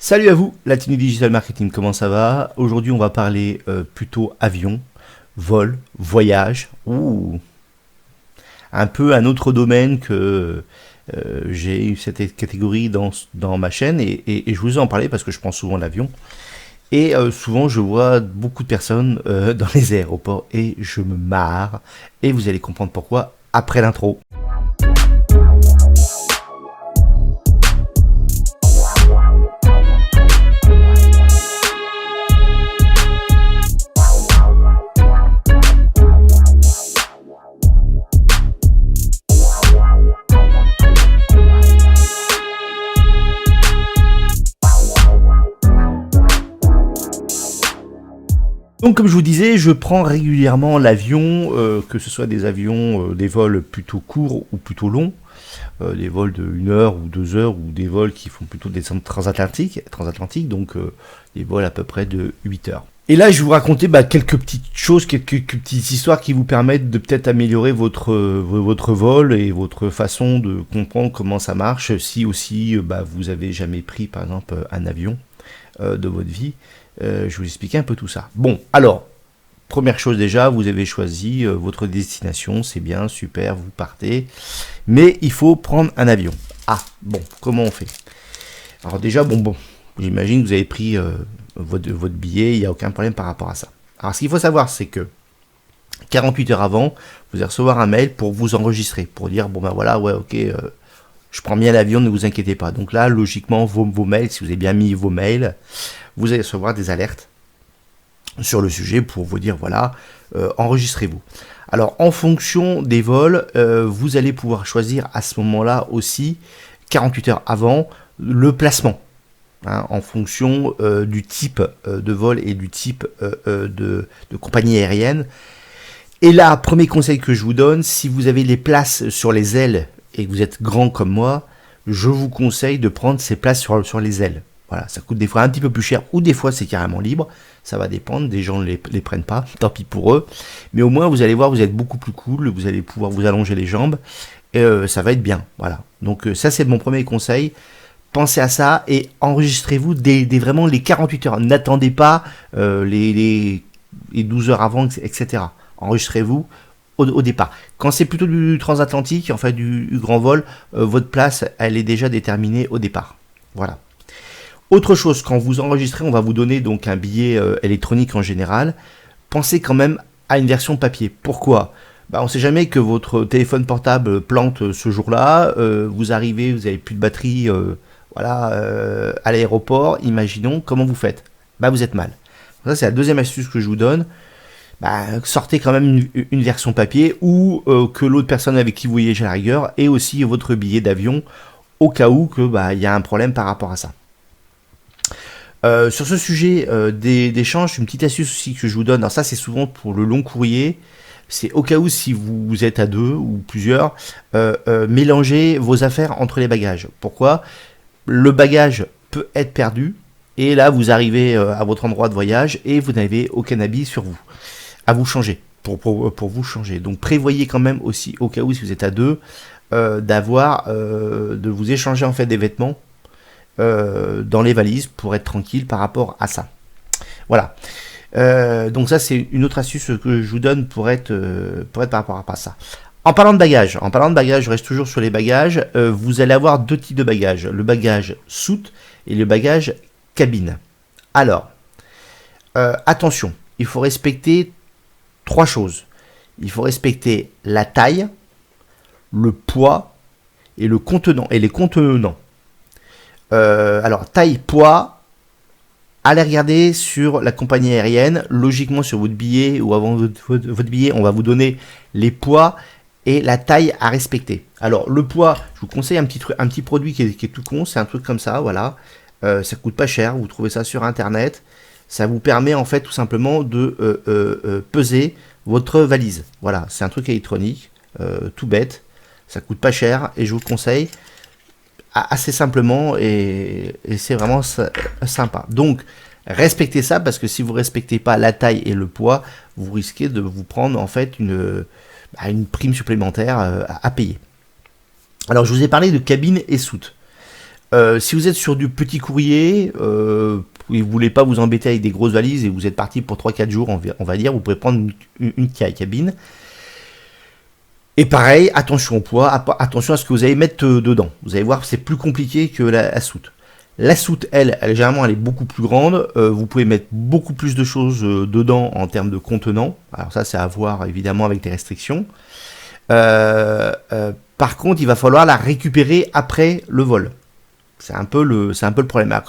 Salut à vous, Latino Digital Marketing, comment ça va? Aujourd'hui, on va parler plutôt avion, vol, voyage. Un peu un autre domaine que j'ai eu cette catégorie dans ma chaîne et je vous en parler parce que je prends souvent l'avion. Et souvent, je vois beaucoup de personnes dans les aéroports et je me marre. Et vous allez comprendre pourquoi après l'intro. Donc comme je vous disais, je prends régulièrement l'avion, que ce soit des avions, des vols plutôt courts ou plutôt longs, des vols de 1 heure ou 2 heures, ou des vols qui font plutôt des transatlantiques, donc des vols à peu près de 8 heures. Et là, je vais vous raconter quelques petites choses, quelques petites histoires qui vous permettent de peut-être améliorer votre vol et votre façon de comprendre comment ça marche, si aussi vous avez jamais pris par exemple un avion de votre vie. Je vais vous expliquer un peu tout ça. Bon, alors, première chose déjà, vous avez choisi votre destination, c'est bien, super, vous partez. Mais il faut prendre un avion. Ah, bon, comment on fait? Alors déjà, bon, j'imagine que vous avez pris votre billet, il n'y a aucun problème par rapport à ça. Alors ce qu'il faut savoir, c'est que 48 heures avant, vous allez recevoir un mail pour vous enregistrer, pour dire, je prends bien l'avion, ne vous inquiétez pas. Donc là, logiquement, vos mails, si vous avez bien mis vos mails, vous allez recevoir des alertes sur le sujet pour vous dire, enregistrez-vous. Alors, en fonction des vols, vous allez pouvoir choisir à ce moment-là aussi, 48 heures avant, le placement. En fonction du type de vol et du type de compagnie aérienne. Et là, premier conseil que je vous donne, si vous avez les places sur les ailes et que vous êtes grand comme moi, je vous conseille de prendre ces places sur les ailes. Voilà, ça coûte des fois un petit peu plus cher ou des fois c'est carrément libre. Ça va dépendre, des gens ne les prennent pas, tant pis pour eux. Mais au moins vous allez voir, vous êtes beaucoup plus cool, vous allez pouvoir vous allonger les jambes et ça va être bien. Voilà. Donc ça c'est mon premier conseil. Pensez à ça et enregistrez-vous dès vraiment les 48 heures. N'attendez pas les 12 heures avant, etc. Enregistrez-vous au départ. Quand c'est plutôt du transatlantique, enfin du grand vol, votre place, elle est déjà déterminée au départ. Voilà. Autre chose, quand vous enregistrez, on va vous donner donc un billet électronique en général. Pensez quand même à une version papier. Pourquoi ? On ne sait jamais que votre téléphone portable plante ce jour-là. Vous arrivez, vous n'avez plus de batterie à l'aéroport. Imaginons, comment vous faites ? Vous êtes mal. Ça, c'est la deuxième astuce que je vous donne. Sortez quand même une version papier ou que l'autre personne avec qui vous voyagez à la rigueur ait aussi votre billet d'avion au cas où il y a un problème par rapport à ça. Sur ce sujet d'échange, une petite astuce aussi que je vous donne, alors ça c'est souvent pour le long courrier, c'est au cas où si vous êtes à deux ou plusieurs, mélangez vos affaires entre les bagages. Pourquoi ? Le bagage peut être perdu et là vous arrivez à votre endroit de voyage et vous n'avez aucun habit sur vous, à vous changer, pour vous changer. Donc prévoyez quand même aussi au cas où si vous êtes à deux, de vous échanger en fait des vêtements dans les valises pour être tranquille par rapport à ça. Voilà. Donc ça c'est une autre astuce que je vous donne pour être par rapport à ça. En parlant de bagages, je reste toujours sur les bagages. Vous allez avoir deux types de bagages, le bagage soute et le bagage cabine. Alors, attention, il faut respecter 3 choses. Il faut respecter la taille, le poids et les contenants. Alors, taille, poids, allez regarder sur la compagnie aérienne. Logiquement, sur votre billet ou avant votre billet, on va vous donner les poids et la taille à respecter. Alors, le poids, je vous conseille un petit produit qui est tout con. C'est un truc comme ça, voilà. Ça coûte pas cher. Vous trouvez ça sur Internet. Ça vous permet en fait tout simplement de peser votre valise. Voilà, c'est un truc électronique, tout bête. Ça coûte pas cher et je vous le conseille assez simplement et c'est vraiment sympa. Donc respectez ça parce que si vous respectez pas la taille et le poids, vous risquez de vous prendre en fait une prime supplémentaire à payer. Alors je vous ai parlé de cabine et soute. Si vous êtes sur du petit courrier, et vous voulez pas vous embêter avec des grosses valises et vous êtes parti pour 3-4 jours, on va dire, vous pouvez prendre une cabine. Et pareil, attention au poids, attention à ce que vous allez mettre dedans. Vous allez voir, c'est plus compliqué que la soute. La soute, elle généralement, elle est beaucoup plus grande. Vous pouvez mettre beaucoup plus de choses dedans en termes de contenants. Alors ça, c'est à voir évidemment avec des restrictions. Par contre, il va falloir la récupérer après le vol. C'est un peu le problème. Alors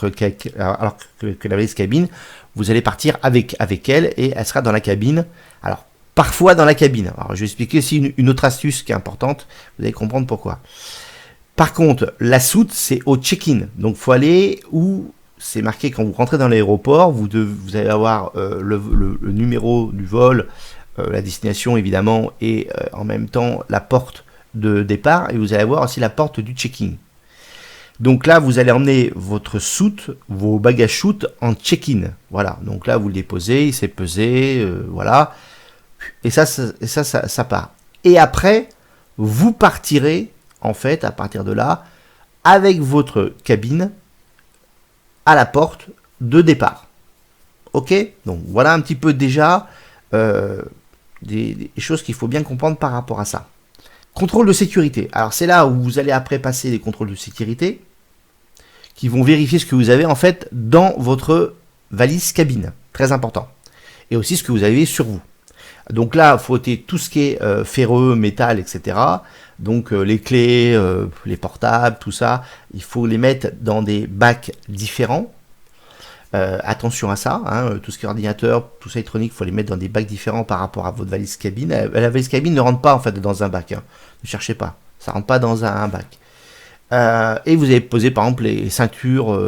que la valise cabine, vous allez partir avec elle et elle sera dans la cabine. Alors, parfois dans la cabine. Alors, je vais expliquer aussi une autre astuce qui est importante. Vous allez comprendre pourquoi. Par contre, la soute, c'est au check-in. Donc, il faut aller où c'est marqué quand vous rentrez dans l'aéroport. Vous allez avoir le numéro du vol, la destination évidemment, et en même temps la porte de départ. Et vous allez avoir aussi la porte du check-in. Donc là, vous allez emmener votre soute, vos bagages soute en check-in. Voilà. Donc là, vous le déposez, il s'est pesé, voilà. Et ça part. Et après, vous partirez, en fait, à partir de là, avec votre cabine à la porte de départ. Ok ? Donc voilà un petit peu déjà des choses qu'il faut bien comprendre par rapport à ça. Contrôle de sécurité. Alors c'est là où vous allez après passer les contrôles de sécurité qui vont vérifier ce que vous avez en fait dans votre valise cabine. Très important. Et aussi ce que vous avez sur vous. Donc là, il faut ôter tout ce qui est ferreux, métal, etc. Donc les clés, les portables, tout ça, il faut les mettre dans des bacs différents. Attention à ça, hein, tout ce qui est ordinateur, tout ça électronique, il faut les mettre dans des bacs différents par rapport à votre valise cabine. La valise cabine ne rentre pas en fait dans un bac, hein. Ne cherchez pas, ça rentre pas dans un bac. Et vous avez posé par exemple les ceintures,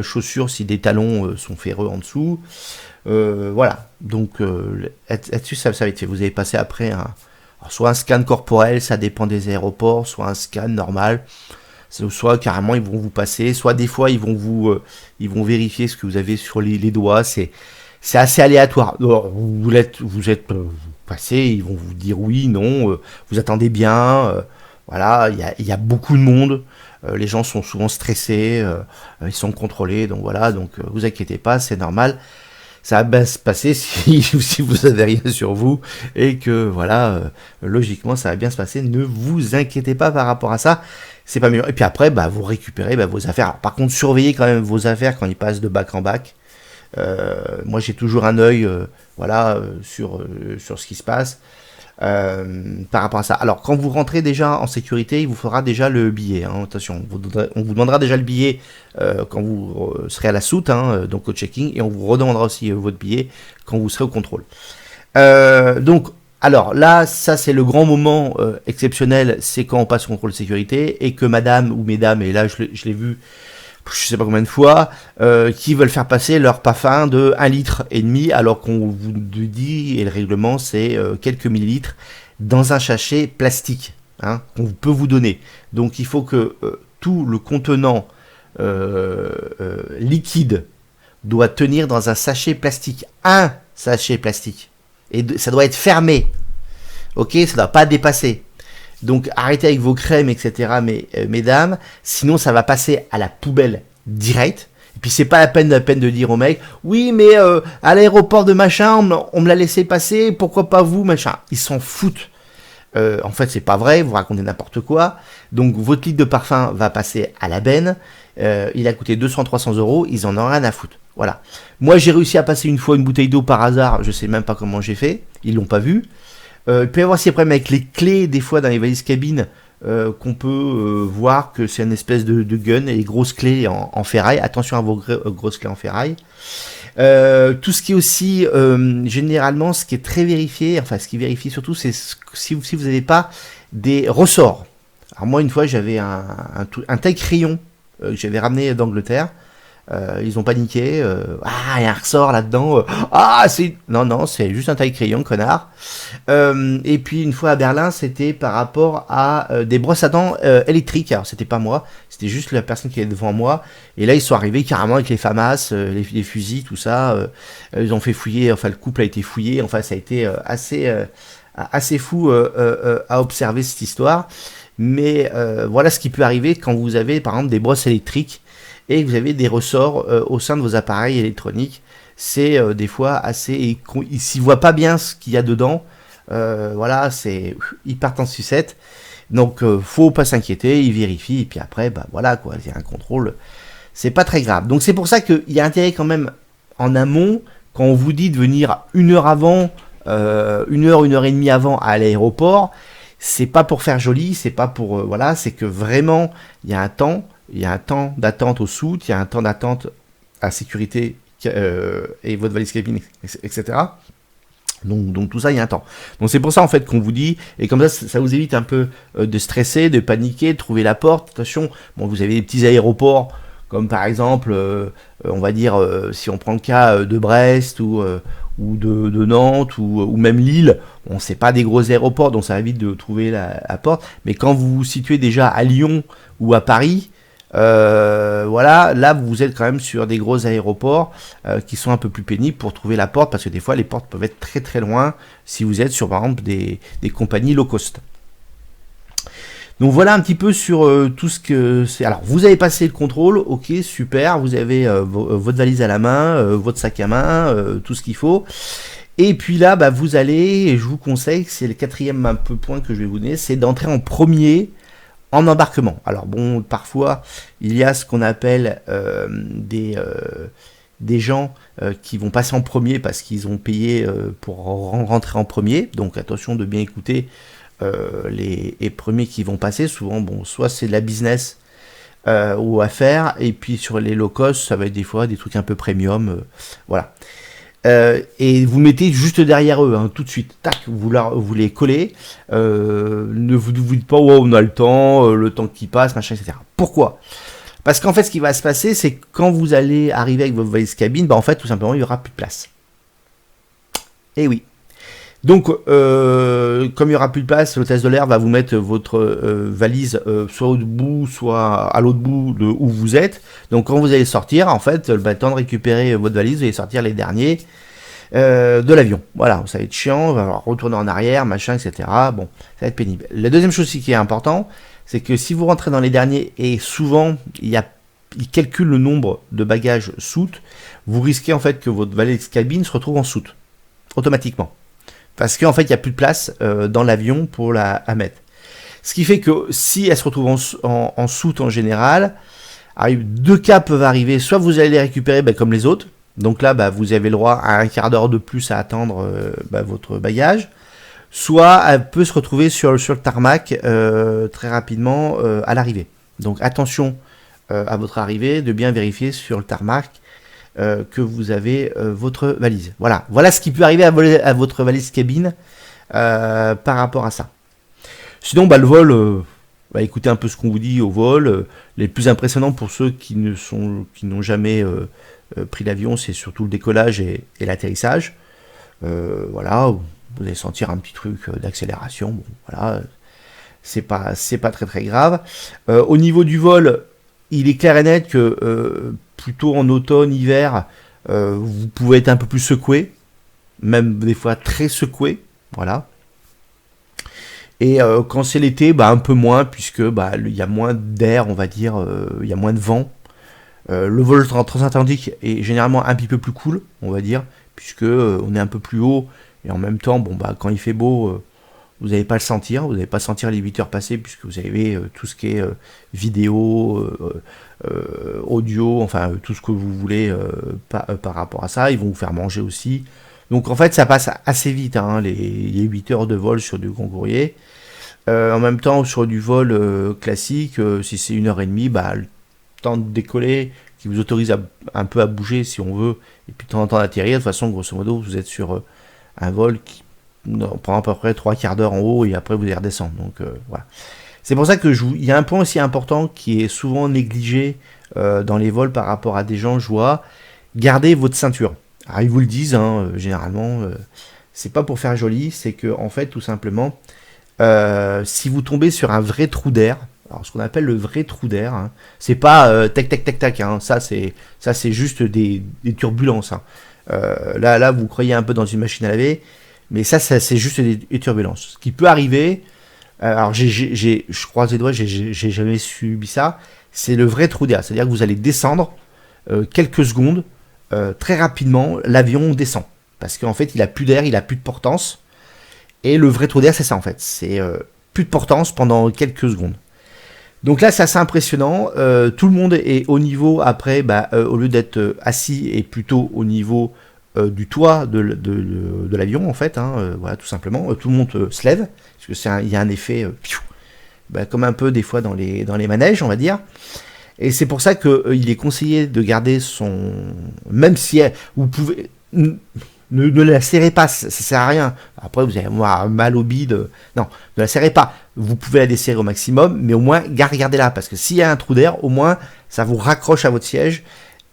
chaussures si des talons sont ferreux en dessous. Voilà, donc là-dessus ça va être fait. Vous avez passé après soit un scan corporel, ça dépend des aéroports, soit un scan normal, soit carrément ils vont vous passer, soit des fois ils vont vérifier ce que vous avez sur les doigts. C'est assez aléatoire. Alors, vous êtes passé, ils vont vous dire oui, non, vous attendez bien. Voilà, il y a beaucoup de monde. Les gens sont souvent stressés, ils sont contrôlés, donc voilà, donc vous inquiétez pas, c'est normal. Ça va bien se passer si vous avez rien sur vous et que voilà, logiquement ça va bien se passer. Ne vous inquiétez pas par rapport à ça, c'est pas mieux. Et puis après, vous récupérez vos affaires. Alors, par contre, surveillez quand même vos affaires quand ils passent de bac en bac. Moi, j'ai toujours un œil, sur ce qui se passe. Par rapport à ça. Alors, quand vous rentrez déjà en sécurité, il vous faudra déjà le billet. Hein. Attention, on vous demandera déjà le billet quand vous serez à la soute, hein, donc au checking, et on vous redemandera aussi votre billet quand vous serez au contrôle. Donc, alors là, ça c'est le grand moment exceptionnel, c'est quand on passe au contrôle de sécurité et que madame ou mesdames, et là je l'ai vu je sais pas combien de fois, qui veulent faire passer leur parfum de 1,5 litre, alors qu'on vous dit, et le règlement c'est quelques millilitres, dans un sachet plastique, hein, qu'on peut vous donner. Donc il faut que tout le contenant liquide doit tenir dans un sachet plastique. Un sachet plastique. Et ça doit être fermé. Ok, ça ne doit pas dépasser. Donc arrêtez avec vos crèmes, etc. Mesdames, sinon ça va passer à la poubelle direct. Et puis c'est pas la peine de dire au mec, oui mais à l'aéroport de machin, on me l'a laissé passer, pourquoi pas vous, machin. Ils s'en foutent. En fait c'est pas vrai, vous racontez n'importe quoi. Donc votre litre de parfum va passer à la benne. Il a coûté 200-300 euros, ils en ont rien à foutre. Voilà. Moi j'ai réussi à passer une fois une bouteille d'eau par hasard, je sais même pas comment j'ai fait, ils l'ont pas vu. Il peut y avoir aussi des problèmes avec les clés, des fois dans les valises cabines, qu'on peut voir que c'est une espèce de gun et les grosses clés en ferraille. Attention à vos grosses clés en ferraille. Tout ce qui est aussi, généralement, ce qui est très vérifié, enfin ce qui vérifie surtout, c'est si vous n'avez pas des ressorts. Alors moi, une fois, j'avais un taille-crayon que j'avais ramené d'Angleterre. Ils ont paniqué. Il y a un ressort là-dedans. Non, c'est juste un taille-crayon, connard. Et puis une fois à Berlin, c'était par rapport à des brosses à dents électriques. Alors c'était pas moi, c'était juste la personne qui est devant moi. Et là ils sont arrivés carrément avec les FAMAS, les fusils, tout ça. Ils ont fait fouiller. Enfin le couple a été fouillé. Enfin ça a été assez fou à observer cette histoire. Mais voilà ce qui peut arriver quand vous avez par exemple des brosses électriques et que vous avez des ressorts au sein de vos appareils électroniques. C'est des fois assez... Ils s'y voient pas bien ce qu'il y a dedans. Voilà, ils partent en sucette. Donc faut pas s'inquiéter, ils vérifient et puis après bah voilà quoi, il y a un contrôle, c'est pas très grave. Donc c'est pour ça qu'il y a intérêt quand même en amont, quand on vous dit de venir une heure avant, une heure et demie avant à l'aéroport, c'est pas pour faire joli, c'est pas pour voilà, c'est que vraiment il y a un temps d'attente au soute, il y a un temps d'attente à sécurité et votre valise cabine, etc. Donc tout ça, il y a un temps. Donc c'est pour ça en fait qu'on vous dit, et comme ça vous évite un peu de stresser, de paniquer, de trouver la porte. Attention, bon, vous avez des petits aéroports, comme par exemple, on va dire, si on prend le cas de Brest ou de Nantes ou même Lille, bon, c'est pas des gros aéroports, donc ça évite de trouver la porte. Mais quand vous vous situez déjà à Lyon ou à Paris, voilà, là vous êtes quand même sur des gros aéroports qui sont un peu plus pénibles pour trouver la porte, parce que des fois les portes peuvent être très très loin si vous êtes sur par exemple des compagnies low cost. Donc voilà un petit peu sur tout ce que c'est. Alors vous avez passé le contrôle, ok, super, vous avez votre valise à la main, votre sac à main, tout ce qu'il faut. Et puis là, bah, vous allez, et je vous conseille, c'est le quatrième un peu point que je vais vous donner, c'est d'entrer en premier en embarquement. Alors bon, parfois, il y a ce qu'on appelle des gens qui vont passer en premier parce qu'ils ont payé pour rentrer en premier. Donc attention de bien écouter les premiers qui vont passer. Souvent, bon, soit c'est de la business ou affaires, et puis sur les low cost, ça va être des fois des trucs un peu premium. Voilà. Et vous mettez juste derrière eux, hein, tout de suite, tac, vous les collez, ne vous dites pas, oh, on a le temps qui passe, machin, etc. Pourquoi ? Parce qu'en fait, ce qui va se passer, c'est que quand vous allez arriver avec votre valise cabine, bah en fait, tout simplement, il n'y aura plus de place. Et oui. Donc, comme il n'y aura plus de place, l'hôtesse de l'air va vous mettre votre valise soit au bout, soit à l'autre bout de où vous êtes. Donc, quand vous allez sortir, en fait, le temps de récupérer votre valise, vous allez sortir les derniers de l'avion. Voilà, ça va être chiant, on va retourner en arrière, machin, etc. Bon, ça va être pénible. La deuxième chose qui est importante, c'est que si vous rentrez dans les derniers, et souvent, il calcule le nombre de bagages soute, vous risquez en fait que votre valise cabine se retrouve en soute, automatiquement. Parce qu'en fait, il n'y a plus de place dans l'avion pour à mettre. Ce qui fait que si elle se retrouve en soute en général, deux cas peuvent arriver. Soit vous allez les récupérer comme les autres. Donc là, vous avez le droit à un quart d'heure de plus à attendre votre bagage. Soit elle peut se retrouver sur le tarmac très rapidement à l'arrivée. Donc attention à votre arrivée, de bien vérifier sur le tarmac que vous avez votre valise. Voilà ce qui peut arriver à votre valise cabine par rapport à ça. Sinon, le vol, écoutez un peu ce qu'on vous dit au vol. Les plus impressionnants pour ceux qui n'ont jamais pris l'avion, c'est surtout le décollage et l'atterrissage. Voilà, vous allez sentir un petit truc d'accélération. Bon, voilà, c'est pas très très grave. Au niveau du vol, il est clair et net que plutôt en automne, hiver, vous pouvez être un peu plus secoué, même des fois très secoué, voilà. Et quand c'est l'été, un peu moins, puisque il y a moins d'air, on va dire, il y a moins de vent. Le vol transatlantique est généralement un petit peu plus cool, on va dire, puisque on est un peu plus haut, et en même temps, quand il fait beau, vous n'allez pas le sentir, vous n'allez pas sentir les 8 heures passées, puisque vous avez tout ce qui est vidéo, audio, enfin tout ce que vous voulez par rapport à ça. Ils vont vous faire manger aussi. Donc en fait ça passe assez vite, hein, les 8 heures de vol sur du grand courrier. En même temps sur du vol classique, si c'est 1h30, le temps de décoller qui vous autorise un peu à bouger si on veut, et puis de temps en temps d'atterrir. De toute façon, grosso modo, vous êtes sur un vol qui prend à peu près 3 quarts d'heure en haut, et après vous allez redescendre. Donc voilà. C'est pour ça que il y a un point aussi important qui est souvent négligé dans les vols par rapport à des gens, je vois, gardez votre ceinture. Alors ils vous le disent, hein, généralement, c'est pas pour faire joli, c'est que en fait, tout simplement, si vous tombez sur un vrai trou d'air, alors ce qu'on appelle le vrai trou d'air, hein, c'est pas tac tac tac tac, hein, ça c'est juste des turbulences. Hein. Là vous croyez un peu dans une machine à laver, mais ça c'est juste des turbulences. Ce qui peut arriver, Alors je croise les doigts, j'ai jamais subi ça. C'est le vrai trou d'air, c'est-à-dire que vous allez descendre quelques secondes, très rapidement, l'avion descend. Parce qu'en fait, il a plus d'air, il a plus de portance. Et le vrai trou d'air, c'est ça en fait. C'est plus de portance pendant quelques secondes. Donc là, c'est assez impressionnant. Tout le monde est au niveau après, au lieu d'être assis, et plutôt au niveau du toit de l'avion en fait. Voilà, tout simplement. Tout le monde se lève parce que il y a un effet comme un peu des fois dans les manèges, on va dire. Et c'est pour ça qu'il est conseillé de garder son, même si vous pouvez ne la serrez pas, ça sert à rien. Après, vous allez avoir mal au bide. Non, ne la serrez pas. Vous pouvez la desserrer au maximum, mais au moins, gardez-la. Parce que s'il y a un trou d'air, au moins, ça vous raccroche à votre siège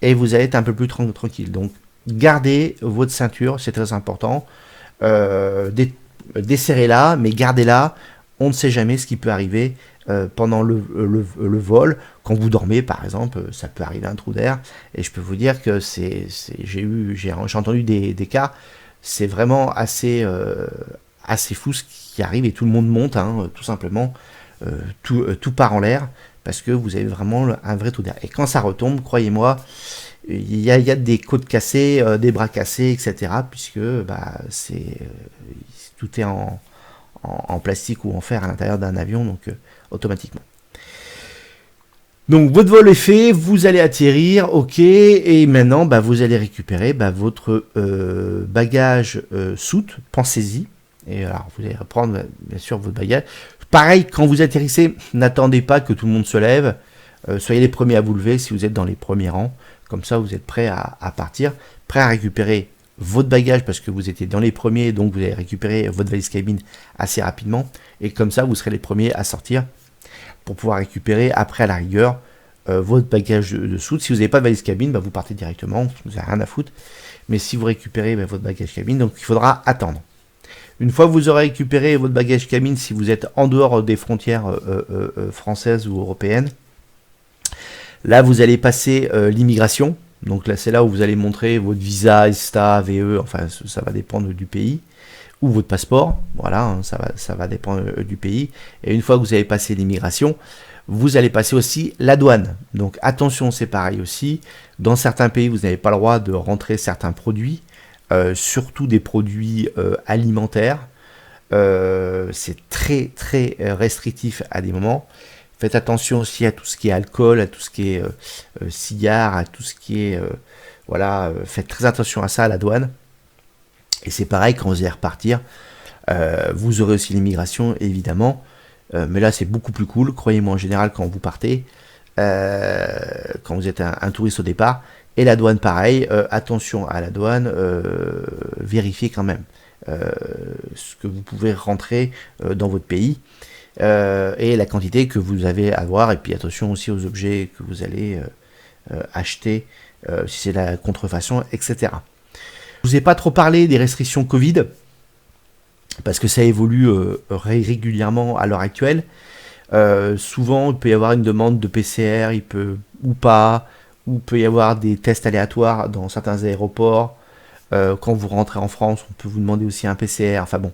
et vous allez être un peu plus tranquille. Donc, gardez votre ceinture, c'est très important. Desserrez-la, mais gardez-la. On ne sait jamais ce qui peut arriver pendant le vol. Quand vous dormez, par exemple, ça peut arriver un trou d'air. Et je peux vous dire que j'ai entendu des cas. C'est vraiment assez fou ce qui arrive et tout le monde monte, tout simplement. Tout part en l'air parce que vous avez vraiment un vrai trou d'air. Et quand ça retombe, croyez-moi, il y a des côtes cassées, des bras cassés, etc. Puisque tout est en plastique ou en fer à l'intérieur d'un avion, donc automatiquement. Donc votre vol est fait, vous allez atterrir, ok, et maintenant vous allez récupérer votre bagage soute, pensez-y, et alors vous allez reprendre bien sûr votre bagage. Pareil, quand vous atterrissez, n'attendez pas que tout le monde se lève, soyez les premiers à vous lever si vous êtes dans les premiers rangs, comme ça vous êtes prêts à partir, prêts à récupérer votre bagage parce que vous étiez dans les premiers, donc vous allez récupérer votre valise cabine assez rapidement, et comme ça vous serez les premiers à sortir pour pouvoir récupérer après à la rigueur votre bagage de soute. Si vous n'avez pas de valise cabine, vous partez directement, vous n'avez rien à foutre, mais si vous récupérez votre bagage cabine, donc il faudra attendre. Une fois que vous aurez récupéré votre bagage cabine, si vous êtes en dehors des frontières françaises ou européennes, là vous allez passer l'immigration. Donc là, c'est là où vous allez montrer votre visa, ESTA, VE, enfin ça va dépendre du pays, ou votre passeport, voilà, ça va dépendre du pays. Et une fois que vous avez passé l'immigration, vous allez passer aussi la douane. Donc attention, c'est pareil aussi. Dans certains pays, vous n'avez pas le droit de rentrer certains produits, surtout des produits alimentaires. C'est très très restrictif à des moments. Faites attention aussi à tout ce qui est alcool, à tout ce qui est cigare, à tout ce qui est... faites très attention à ça à la douane. Et c'est pareil quand vous allez repartir. Vous aurez aussi l'immigration, évidemment. Mais là, c'est beaucoup plus cool. Croyez-moi, en général, quand vous partez, quand vous êtes un touriste au départ, et la douane, pareil. Attention à la douane. Vérifiez quand même ce que vous pouvez rentrer dans votre pays. Et la quantité que vous avez à avoir, et puis attention aussi aux objets que vous allez acheter, si c'est la contrefaçon, etc. Je vous ai pas trop parlé des restrictions Covid, parce que ça évolue régulièrement à l'heure actuelle. Souvent, il peut y avoir une demande de PCR, ou pas, ou il peut y avoir des tests aléatoires dans certains aéroports. Quand vous rentrez en France, on peut vous demander aussi un PCR. Enfin bon,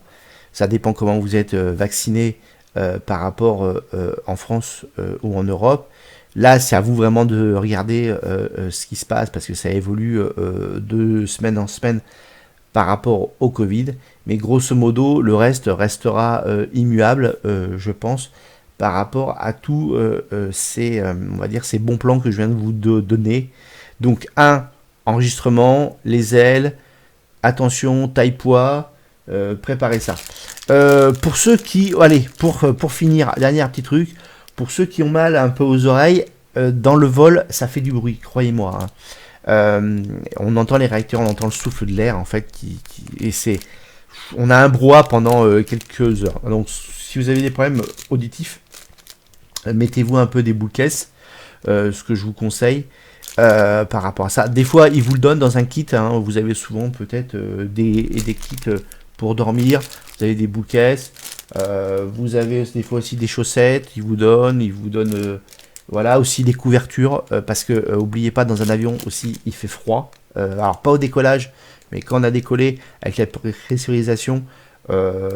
ça dépend comment vous êtes vacciné par rapport en France ou en Europe. Là, c'est à vous vraiment de regarder ce qui se passe parce que ça évolue de semaine en semaine par rapport au Covid. Mais grosso modo, le reste restera immuable, je pense, par rapport à tous ces bons plans que je viens de vous donner. Donc, enregistrement, les ailes, attention, taille-poids, préparez ça. Pour ceux qui... Allez, pour finir, dernier petit truc. Pour ceux qui ont mal un peu aux oreilles, dans le vol, ça fait du bruit, croyez-moi. On entend les réacteurs, on entend le souffle de l'air, en fait, on a un brouhaha pendant quelques heures. Donc, si vous avez des problèmes auditifs, mettez-vous un peu des boules caisses, ce que je vous conseille par rapport à ça. Des fois, ils vous le donnent dans un kit. Vous avez souvent peut-être des kits pour dormir. Vous avez des boules caisses. Vous avez des fois aussi des chaussettes. Ils vous donnent aussi des couvertures parce que oubliez pas, dans un avion aussi il fait froid. Alors pas au décollage, mais quand on a décollé avec la pressurisation,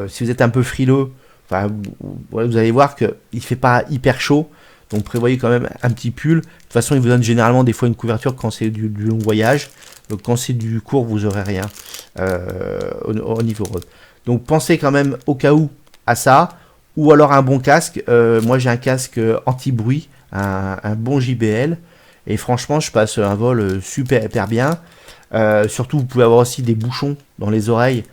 si vous êtes un peu frileux, Enfin, vous allez voir qu'il ne fait pas hyper chaud. Donc prévoyez quand même un petit pull. De toute façon, il vous donne généralement des fois une couverture quand c'est du long voyage. Donc quand c'est du court, vous n'aurez rien au niveau road. Donc pensez quand même au cas où à ça. Ou alors un bon casque. Moi j'ai un casque anti-bruit, un bon JBL. Et franchement, je passe un vol super bien. Surtout, vous pouvez avoir aussi des bouchons dans les oreilles,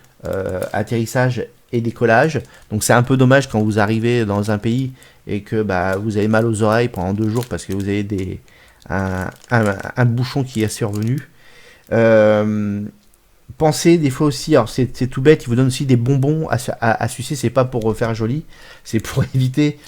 atterrissage et décollage. Donc c'est un peu dommage quand vous arrivez dans un pays et que bah, vous avez mal aux oreilles pendant 2 jours parce que vous avez un bouchon qui est survenu. Pensez des fois aussi, alors c'est tout bête, il vous donne aussi des bonbons à sucer, c'est pas pour faire joli, c'est pour éviter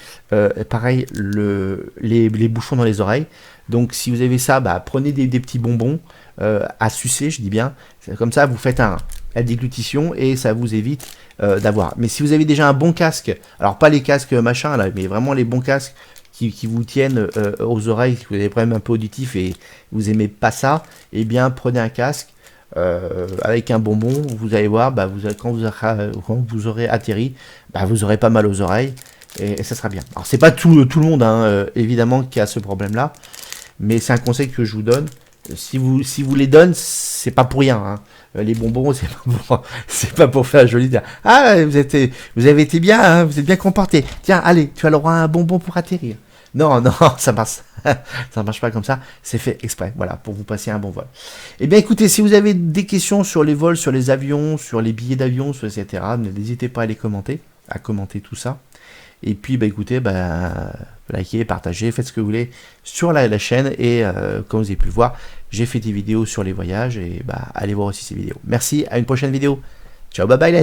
pareil les bouchons dans les oreilles. Donc si vous avez ça, bah, prenez des petits bonbons à sucer, je dis bien, comme ça vous faites la déglutition et ça vous évite d'avoir. Mais si vous avez déjà un bon casque, alors pas les casques machin là, mais vraiment les bons casques qui vous tiennent aux oreilles, si vous avez des problèmes un peu auditifs et vous aimez pas ça, eh bien prenez un casque avec un bonbon, vous allez voir, bah, quand vous aurez atterri, bah, vous aurez pas mal aux oreilles et ça sera bien. Alors c'est pas tout le monde évidemment qui a ce problème là, mais c'est un conseil que je vous donne. Si vous les donnez, c'est pas pour rien. Hein. Les bonbons, c'est pas pour faire joli. Ah, vous avez été bien, hein, vous êtes bien comporté. Tiens, allez, tu as le droit à un bonbon pour atterrir. Non, ça marche pas comme ça. C'est fait exprès, voilà, pour vous passer un bon vol. Eh bien, écoutez, si vous avez des questions sur les vols, sur les avions, sur les billets d'avion, etc., n'hésitez pas à commenter tout ça. Et puis, bah, écoutez, likez, partagez, faites ce que vous voulez sur la chaîne. Et comme vous avez pu le voir, j'ai fait des vidéos sur les voyages. Et allez voir aussi ces vidéos. Merci, à une prochaine vidéo. Ciao, bye bye.